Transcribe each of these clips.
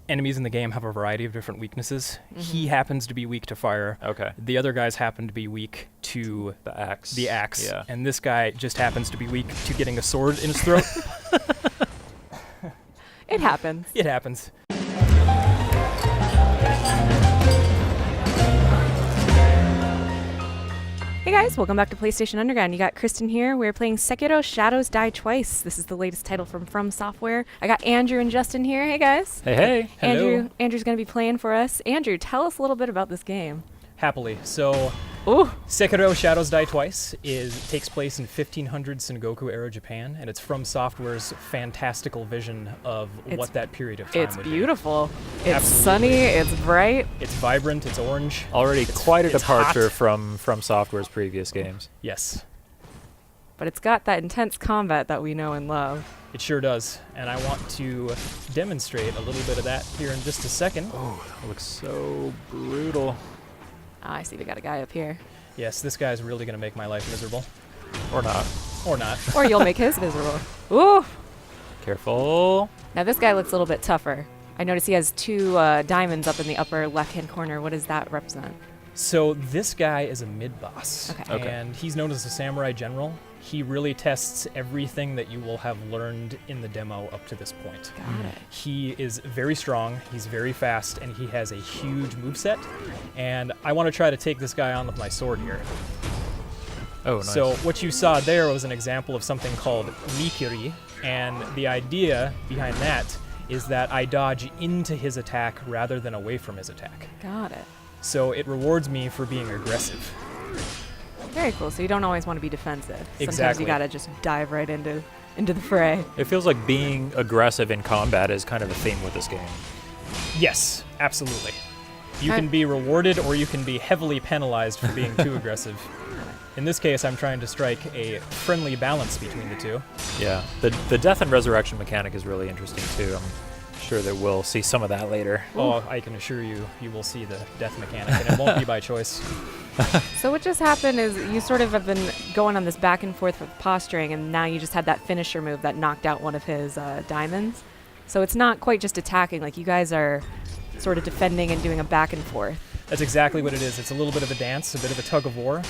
Enemies in the game have a variety of different weaknesses. He happens to be weak to fire. Okay. The other guys happen to be weak to The axe. Yeah. And this guy just happens to be weak to getting a sword in his throat. It happens. It happens. Hey guys, welcome back to PlayStation Underground. You got Kristen here. We're playing Sekiro Shadows Die Twice. This is the latest title from Software. I got Andrew and Justin here. Hey guys. Hey. Hello. Andrew's going to be playing for us. Andrew, tell us a little bit about this game. Happily. So, Ooh. Sekiro Shadows Die Twice takes place in 1500 Sengoku era Japan, and it's from Software's fantastical vision of what that period of time It's would beautiful. It's Absolutely. sunny. It's bright. be. It's vibrant. It's orange. Already quite a it's departure hot. from Software's previous games. Yes, But it's got that intense combat that we know and love. it sure does. And I want to demonstrate a little bit of that here in just a second. Oh, that looks so brutal. Ah, I see we got a guy up here. Yes, this guy's really going to make my life miserable. Or not. Or not. Or you'll make his miserable. Ooh. Careful. Now this guy looks a little bit tougher. I notice he has two diamonds up in the upper left-hand corner. What does that represent? So this guy is a mid-boss, Okay. and he's known as a samurai general. He really tests everything that you will have learned in the demo up to this point. Got it. He is very strong, he's very fast, and he has a huge moveset. And I want to try to take this guy on with my sword here. Oh, nice. So what you saw there was an example of something called Mikiri, and the idea behind that is that I dodge into his attack rather than away from his attack. Got it. So it rewards me for being aggressive. Very cool. So you don't always want to be defensive. Sometimes Exactly. you gotta just dive right into the fray. It feels like being aggressive in combat is kind of a theme with this game. Yes, absolutely. You Okay. can be rewarded or you can be heavily penalized for being too aggressive. In this case, I'm trying to strike a friendly balance between the two. Yeah. The death and resurrection mechanic is really interesting too. I'm sure that we'll see some of that later. Oh, I can assure you, you will see the death mechanic, and it won't be by choice. So what just happened is you sort of have been going on this back and forth with posturing, and now you just had that finisher move that knocked out one of his diamonds. So it's not quite just attacking. Like you guys are sort of defending and doing a back and forth. That's exactly what it is. It's a little bit of a dance, a bit of a tug of war.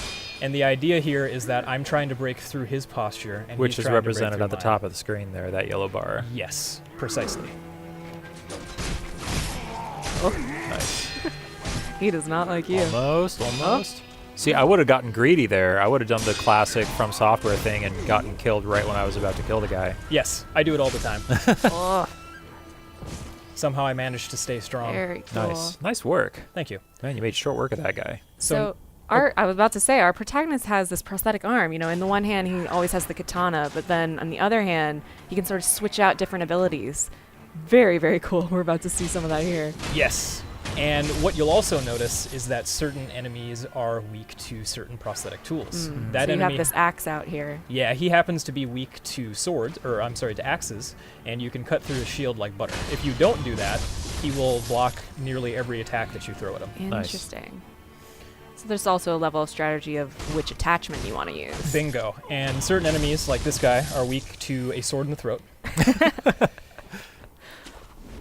And the idea here is that I'm trying to break through his posture, and Which he's is trying to break represented through at the mine. top of the screen there, that yellow bar. Yes, precisely. Nice. He does not like you. Almost. See, I would have gotten greedy there. I would have done the classic From Software thing and gotten killed right when I was about to kill the guy. Yes, I do it all the time. Oh, Somehow I managed to stay strong. very cool. Nice. Nice work. Thank you. Man, you made short work of that guy. So I was about to say, our protagonist has this prosthetic arm. You know, in the one hand, he always has the katana, but then on the other hand, he can sort of switch out different abilities. Very, very cool. We're about to see some of that here. Yes. And what you'll also notice is that certain enemies are weak to certain prosthetic tools. That So you enemy, have this axe out here. yeah, he happens to be weak to swords, or I'm sorry, to axes, and you can cut through his shield like butter. If you don't do that, he will block nearly every attack that you throw at him. Nice. Interesting. So there's also a level of strategy of which attachment you want to use. Bingo. And certain enemies, like this guy, are weak to a sword in the throat.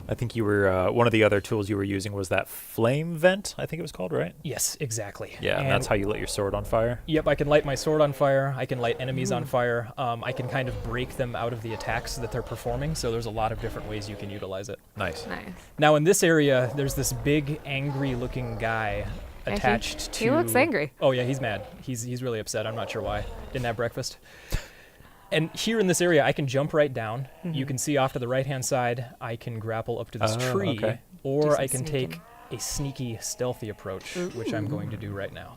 I think you were, one of the other tools you were using was that flame vent, I think it was called, right? Yes, exactly. Yeah, and that's how you lit your sword on fire. Yep, I can light my sword on fire. I can light enemies on fire. I can kind of break them out of the attacks that they're performing. So there's a lot of different ways you can utilize it. Nice. Nice. Now in this area, there's this big, angry-looking guy Yeah, attached to. he looks angry. Oh yeah, he's mad. He's really upset. I'm not sure why. Didn't have breakfast. And here in this area, I can jump right down. You can see off to the right-hand side, I can grapple up to this tree, okay. or some I can sneaking. take a sneaky, stealthy approach, which I'm going to do right now.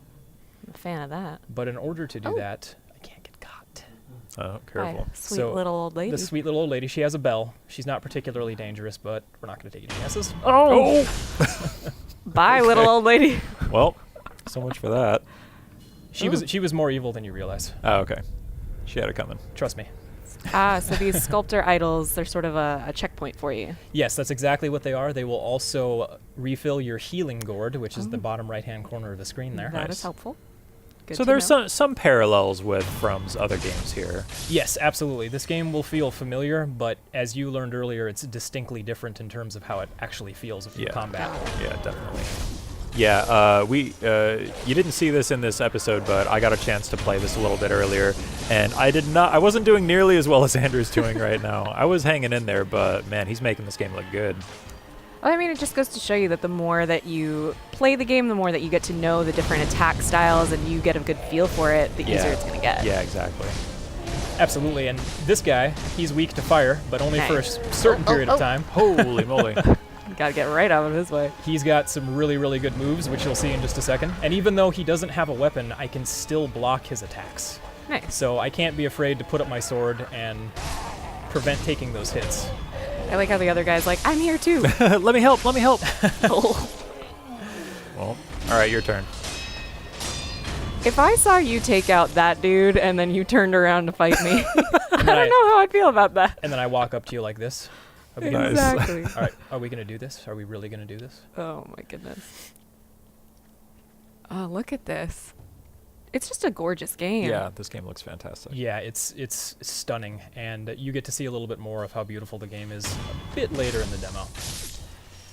I'm a fan of that. But in order to do Oh. that, I can't get caught. Oh, careful. Hi, sweet So, little old lady. The sweet little old lady, she has a bell. She's not particularly dangerous, but we're not going to take any chances. Oh! Bye, little old lady. Well, so much for that. She was more evil than you realize. Oh, okay. She had it coming. Trust me. So these sculptor idols, they're sort of a checkpoint for you. Yes, that's exactly what they are. They will also refill your healing gourd, which is the bottom right-hand corner of the screen there. That is helpful. Good So to there's know. some parallels with From's other games here. Yes, absolutely. This game will feel familiar, but as you learned earlier, it's distinctly different in terms of how it actually feels in combat. Yeah, definitely. Yeah, you didn't see this in this episode, but I got a chance to play this a little bit earlier, and I wasn't doing nearly as well as Andrew's doing right now. I was hanging in there, but man, he's making this game look good. Well, I mean, it just goes to show you that the more that you play the game, the more that you get to know the different attack styles and you get a good feel for it, the easier it's going to get. Yeah, exactly. Absolutely, and this guy, he's weak to fire, but only for a certain period of time. Holy moly. Got to get right out of his way. He's got some really, really good moves, which you'll see in just a second. And even though he doesn't have a weapon, I can still block his attacks. Nice. So I can't be afraid to put up my sword and prevent taking those hits. I like how the other guy's like, I'm here too. Let me help. Oh. Well, all right, your turn. If I saw you take out that dude and then you turned around to fight me, I don't Right. know how I'd feel about that. And then I walk up to you like this. Are we gonna- Nice. Exactly. All right, are we going to do this? Are we really going to do this? Oh my goodness. Oh, look at this. It's just a gorgeous game. Yeah, this game looks fantastic. Yeah, it's stunning, and you get to see a little bit more of how beautiful the game is a bit later in the demo.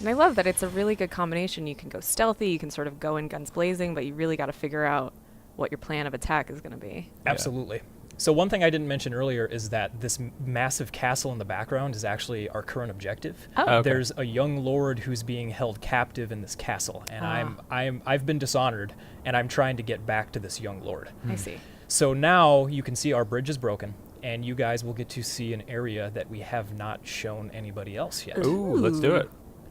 And I love that it's a really good combination. You can go stealthy, you can sort of go in guns blazing, but you really got to figure out what your plan of attack is going to be. Absolutely. So one thing I didn't mention earlier is that this massive castle in the background is actually our current objective. Oh. Okay. There's a young lord who's being held captive in this castle, and I've been dishonored, and I'm trying to get back to this young lord. I see. So now you can see our bridge is broken, and you guys will get to see an area that we have not shown anybody else yet. Ooh, let's do it.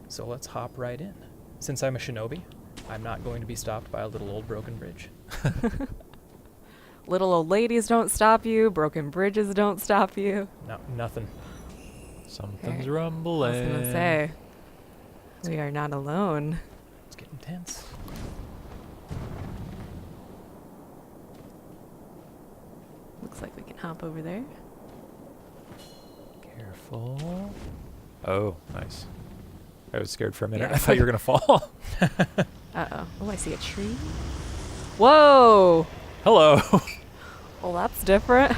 So let's hop right in. Since I'm a shinobi, I'm not going to be stopped by a little old broken bridge. Little old ladies don't stop you, broken bridges don't stop you. No, nothing. Something's Okay. rumbling. I was going to say, we are not alone. It's getting tense. Looks like we can hop over there. Careful. Oh, nice. I was scared for a minute. Yeah. I thought you were going to fall. Uh-oh. Oh, I see a tree. Whoa! Hello. Well, that's different.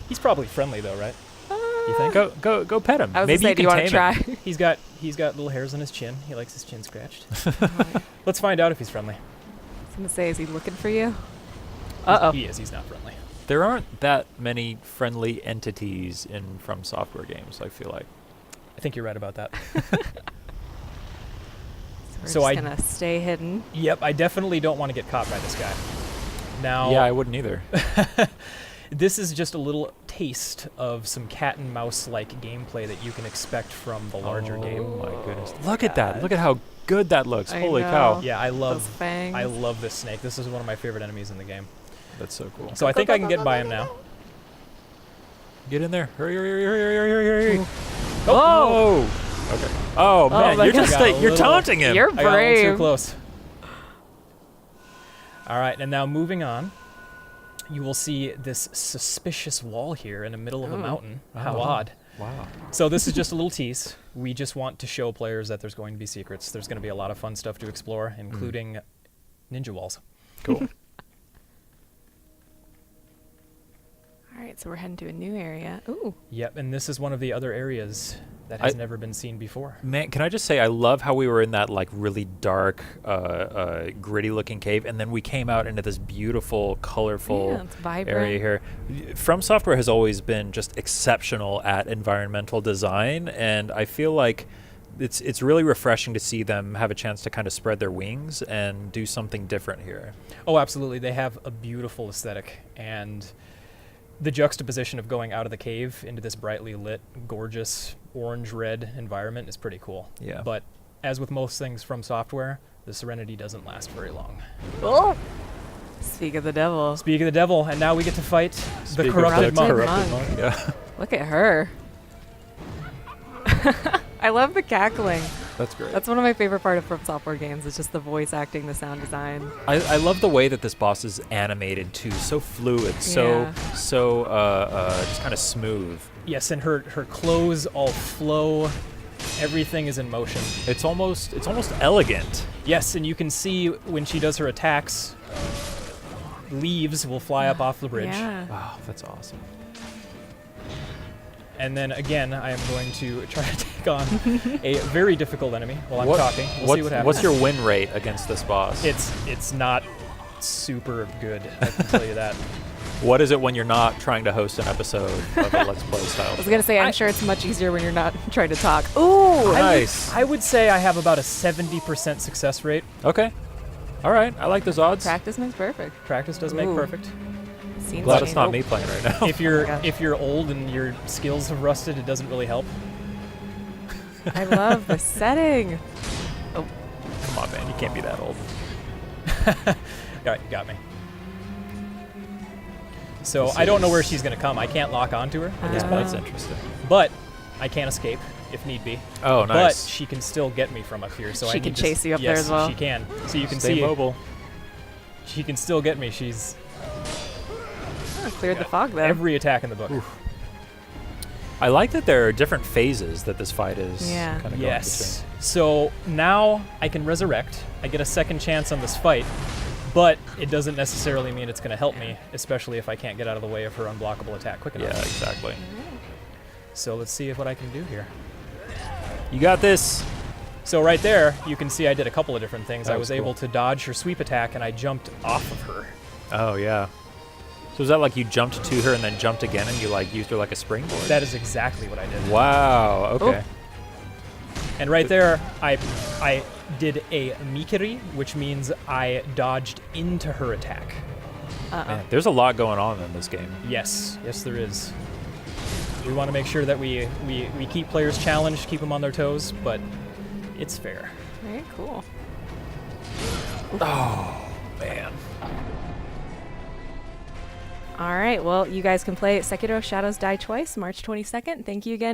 He's probably friendly though, right? You think? Go pet him. I was Maybe gonna say, you do you can want to tame try? him. He's got little hairs on his chin. He likes his chin scratched. Let's find out if he's friendly. I was going to say, is he looking for you? Uh-oh. He is. He's not friendly. There aren't that many friendly entities in From Software games, I feel like. I think you're right about that. We're So just I- going to stay hidden. Yep, I definitely don't want to get caught by this guy. Now, Yeah, I wouldn't either. this is just a little taste of some cat and mouse-like gameplay that you can expect from the larger game. Oh my goodness. Look at that. Look at how good that looks. I Holy know. cow. Yeah, I Those love fangs. this snake. This is one of my favorite enemies in the game. That's so cool. So I think I can get by him now. Get in there. Hurry, hurry, hurry, hurry, hurry, hurry, hurry. Oh! Okay. Oh, man, my you're God. just I got a you're little- taunting him. You're I got a little too brave. close. All right, and now moving on, you will see this suspicious wall here in the middle of a Ooh. mountain. How Oh. odd. Wow. So this is just a little tease. We just want to show players that there's going to be secrets. There's going to be a lot of fun stuff to explore, including ninja walls. Cool. All right, so we're heading to a new area. Ooh. Yep, and this is one of the other areas that has never been seen before. Man, can I just say I love how we were in that like really dark, gritty-looking cave, and then we came out into this beautiful, colorful Yeah, it's vibrant. area here. From Software has always been just exceptional at environmental design, and I feel like it's really refreshing to see them have a chance to kind of spread their wings and do something different here. Oh, absolutely. They have a beautiful aesthetic, and the juxtaposition of going out of the cave into this brightly lit, gorgeous orange-red environment is pretty cool. Yeah. But as with most things from Software, the serenity doesn't last very long. Oh! Speak of the devil. Speak of the devil, and now we get to fight Speak the of corrupted monk. corrupted monk. Yeah, Look at her. I love the cackling. that's great. That's one of my favorite part of From Software games. It's just the voice acting, the sound design. I love the way that this boss is animated too, so fluid, Yeah. so just kind of smooth. Yes, and her clothes all flow. Everything is in motion. It's almost elegant. Yes, and you can see when she does her attacks, leaves will fly up off the bridge. Yeah. Wow, that's awesome. And then again, I am going to try to take on a very difficult enemy while I'm talking. We'll see what happens. What's your win rate against this boss? It's not super good, I can tell you that. What is it when you're not trying to host an episode of a Let's Play style? I was going to say, I'm sure it's much easier when you're not trying to talk. Ooh! Nice. I would say I have about a 70% success rate. Okay. All right. I like those odds. Practice makes perfect. Practice does make Ooh. perfect. Scenes Glad change. it's not me playing right now. If you're gosh. if you're old and your skills have rusted, it doesn't really help. I love the setting. Come on, man. You can't be that old. All right, you got me. So This I don't know where is- she's going to come. I can't lock onto her at this Oh. point, That's interesting. but I can escape if need be. Oh, nice. But she can still get me from up here. So She I can need to chase you up there yes, as well. she can. So you can Stay see mobile. she can still get me. She's Oh, cleared the fog there. every attack in the book. I like that there are different phases that this fight is Yeah. kind of Yes. So now I can resurrect. I get a second chance on this fight, but it doesn't necessarily mean it's going to help me, especially if I can't get out of the way of her unblockable attack quick going. enough. Yeah, exactly. So let's see what I can do here. You got this. So right there, you can see I did a couple of different things. That I was was cool. able to dodge her sweep attack, and I jumped off of her. Oh, yeah. So is that like you jumped to her and then jumped again and you like used her like a springboard? That is exactly what I did. Wow. Okay. And right there, I did a mikiri, which means I dodged into her attack. Man, there's a lot going on in this game. Yes, yes there is. We want to make sure that we keep players challenged, keep them on their toes, but it's fair. Very cool. Oh, man. All right. Well, you guys can play Sekiro Shadows Die Twice, March 22nd. Thank you again.